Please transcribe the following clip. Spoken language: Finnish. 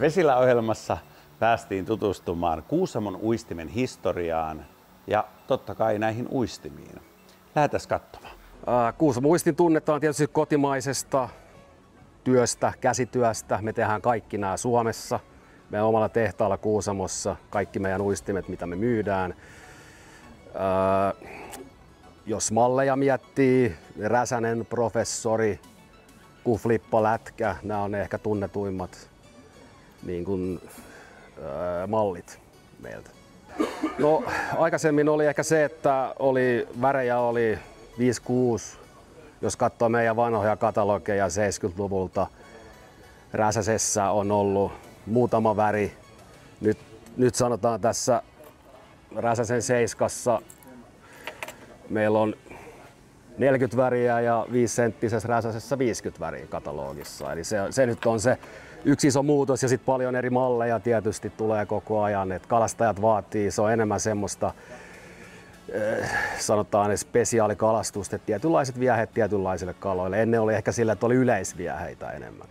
Vesillä-ohjelmassa päästiin tutustumaan Kuusamon uistimen historiaan ja totta kai näihin uistimiin. Lähdetään katsomaan. Kuusamon uistin tunnetaan tietysti kotimaisesta työstä, käsityöstä. Me tehdään kaikki nämä Suomessa. Meidän omalla tehtaalla Kuusamossa kaikki meidän uistimet, mitä me myydään. Jos malleja miettii, Räsänen, Professori, Kuflippa, Lätkä, nämä on ehkä tunnetuimmat niin kuin, mallit meiltä. No, aikaisemmin oli ehkä se, että värejä oli 5-6, jos katsoo meidän vanhoja katalogeja 70-luvulta. Räsäsessä on ollut muutama väri. Nyt sanotaan tässä Räsäsen seiskassa meillä on 40 väriä ja 5-senttisessä Räsäsessä 50 väriä katalogissa. Eli se nyt on se yksi iso muutos ja sitten paljon eri malleja tietysti tulee koko ajan. Et kalastajat vaatii, se on enemmän semmoista sanotaan spesiaalikalastusta, että tietynlaiset viehät tietynlaisille kaloille. Ennen oli ehkä sillä, että oli yleisvieheitä enemmän.